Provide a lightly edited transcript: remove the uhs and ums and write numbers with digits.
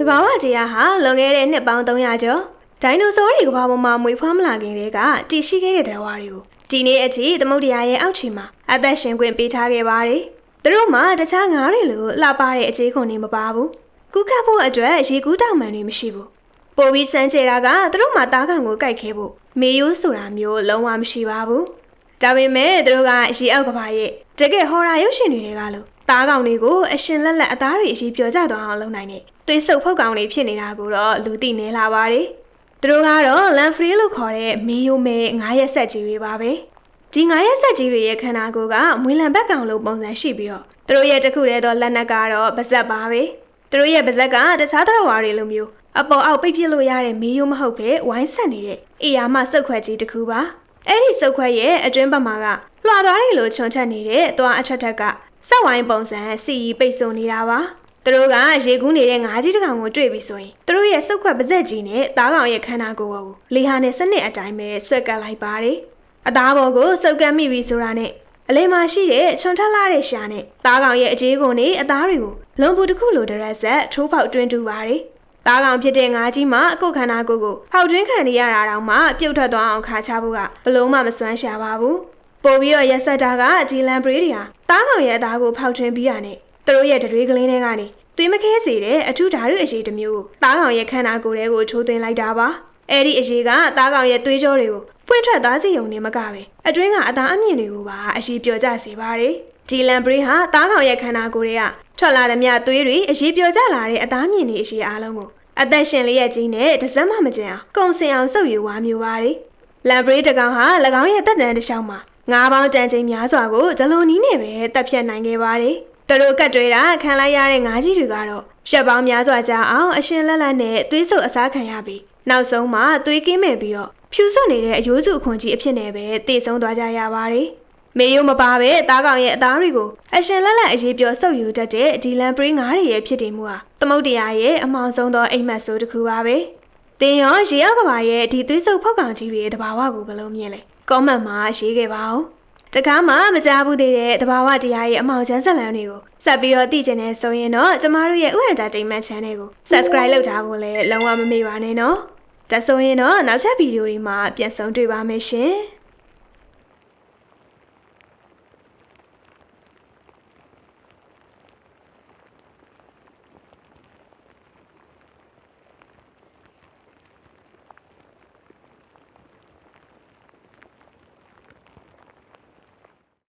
တဘာဝတရားဟာလွန်ခဲ့တဲ့နှစ်ပေါင်း300ကျော်ဒိုင်နိုဆောတွေကဘာပေါ်မှာမွေဖွားမလာခင်တည်းကတည်ရှိခဲ့တဲ့တရားဝါတွေကိုဒီနေ့အထိသမုဒ္ဒရာရဲ့အောက်ခြေမှာအသက်ရှင်ခွင့်ပေးထားခဲ့ပါတယ်။သူတို့မှာတခြားငါးတွေလိုလှပတဲ့အခြေခွန်တွေမပါဘူး။ကုခတ်ဖို့အတွက်ရေကူးတောင်မှန်တွေမရှိဘူး။ပိုပြီးစမ်းကြဲတာကသူတို့မှာတားကောင်ကိုကြိုက်ခဲဖို့မေယိုးဆိုတာမျိုးလုံးဝမရှိပါဘူး။ဒါပေမဲ့သူတို့ကရေအောက်ကဘာရဲ့တကယ်ဟော်ရာရုပ်ရှင်တွေကလို့တားကောင်တွေကိုအရှင်လက်လက်အသားတွေအကြီးပြောကြသွားအောင်လုပ်နိုင်တဲ့သွေးဆုပ်ဖုတ်ကောင်တွေဖြစ်နေတာကိုတော့လူသိနေလာပါတယ်။သူတို့ကတော့လန်ဖရီလို့ခေါ်တဲ့မေယိုမဲငါးရက်ဆက်ကြီးတွေပါပဲ။ဒီငါးရက်ဆက်ကြီးတွေရဲ့ခန္ဓာကိုယ်ကမွေလံဘက်ကောင်လိုပုံစံရှိပြီးတော့သူတို့ရဲ့တစ်ခုတည်းသောလက်နက်ကတော့ပါဇက်ပါပဲ။သူတို့ရဲ့ပါဇက်ကတခြားသတ္တဝါတွေလိုမျိုးအပေါ်အောက်ပိတ်ပြစ်လို့ရတဲ့မေယိုမဟုတ်ပဲဝိုင်းဆက်နေတဲ့အေယာမစုပ်ခွက်ကြီးတစ်ခုပါ။အဲ့ဒီစုပ်ခွက်ရဲ့အတွင်းဘက်မှာကလွှာသွားတွေလိုချွန်ထက်နေတဲ့သွားအထက်ထက်ကစက်ဝိုင်းပုံစံစီပိတ်ဆို့နေတာပါ။သူတို့ကရေကူးနေတဲ့ငါးကြီးတစ်ကောင်ကိုတွေ့ပြီဆိုရင်သူတို့ရဲ့စုပ်ခွက်ပါဇက်ကြီးနဲ့သားကောင်ရဲ့ခန္ဓာကိုယ်ကိုလေဟာနဲ့စနစ်အတိုင်းပဲဆွဲကပ်လိုက်ပါတယ်။အသားပေါ်ကိုစုပ်ကပ်မိပြီဆိုတာနဲ့အလေးမရှိတဲ့ချွန်ထက်လာတဲ့ရှာနဲ့သားကောင်ရဲ့အကြေးကုန်နဲ့အသားတွေကိုလုံပူတစ်ခုလိုတရက်ဆက်ထိုးပေါက်တွင်းတူပါတယ်။သားကောင်ဖြစ်တဲ့ငါးကြီးမှာအခုခန္ဓာကိုယ်ကိုဖောက်တွင်းခံနေရတာတောင်မှပြုတ်ထွက်သွားအောင်ခါချဖို့ကဘလုံးမှမစွမ်းရှာပါဘူး။ပို့ပြီးတော့ရက်ဆက်တာကဒီလန်ပရီတွေဟာသားကောင်ရဲ့အသားကိုဖောက်ထွင်းပြီးတာနဲ့သူတို့ရဲ့တွေကလေးတွေကနေသွေးမခဲစေတဲ့အထူးဓာတ်အရေးတစ်မျိုးသားကောင်ရဲ့ခန္ဓာကိုယ်တွေကိုထိုးသွင်းလိုက်တာပါအဲ့ဒီအရေးကသားကောင်ရဲ့သွေးကြောတွေကိုပွင့်ထွက်သွားစေုံနဲ့မကပဲအတွင်းကအသားအမြင့်တွေကိုပါအရေးပြောကြစေပါတယ်ဒီလန်ပရီဟာသားကောင်ရဲ့ခန္ဓာကိုယ်တွေကထွက်လာသည်မြသွေးတွေအရေးပြောကြလာတဲ့အသားမြင့်တွေအရေးအားလုံးကိုအသက်ရှင်လျက်ကြီးနဲ့တစ်စက်မှမကျန်အောင်ကုန်စင်အောင်စုပ်ယူဝါမျိုးပါတယ်လန်ပရီတကောင်ဟာ၎င်းရဲ့တက်တန်တစ်လျှောက်မှာငါးပေါင်းတန်ချိန်များစွာကိုဂျလိုနီးနဲ့ပဲတက်ဖြတ်နိုင်ခဲ့ပါတယ်သူတို့ကတ်တွေတာခံလိုက်ရတဲ့ငါးကြီးတွေကတော့ရက်ပေါင်းများစွာကြာအောင်အရှင်လက်လက်နဲ့သွေးဆုပ်အစားခံရပြီးနောက်ဆုံးမှသွေးကင်းမဲ့ပြီးတော့ဖြူစွတ်နေတဲ့အယိုးစုအခွန်ကြီးအဖြစ်နဲ့ပဲတည်ဆုံးသွားကြရပါတယ်။မေယိုမပါပဲသားကောင်ရဲ့အသားတွေကိုအရှင်လက်လက်အရေးပြောဆုပ်ယူတတ်တဲ့ဒီလန်ပရီငါးတွေရဲ့ဖြစ်တည်မှုဟာသမုဒ္ဒရာရဲ့အမောင်ဆုံးသောအိမ်မက်ဆိုးတစ်ခုပါပဲ။တင်ရောရေအောက်ကဘာရဲ့ဒီသွေးဆုပ်ဖောက်ကောင်ကြီးတွေရဲ့တဘာဝကိုဘယ်လိုမြင်လဲ။ကောမန့်မှာရေးခဲ့ပါဦး။တကားမှမကြားဘူးသေးတဲ့တဘာဝတရားရဲ့အမောင်ချမ်းဆက်လန်းတွေကိုဆက်ပြီးတော့သိချင်နေဆိုရင်တော့ကျမတို့ရဲ့ဥယျာဉ်တာတိမ်မန် channel ကို subscribe လုပ်ထားဖို့လည်းလုံးဝမမေ့ပါနဲ့နော်ဒါဆိုရင်တော့နောက်ထပ်ဗီဒီယိုတွေမှာပြန်ဆုံတွေ့ပါမယ်ရှင်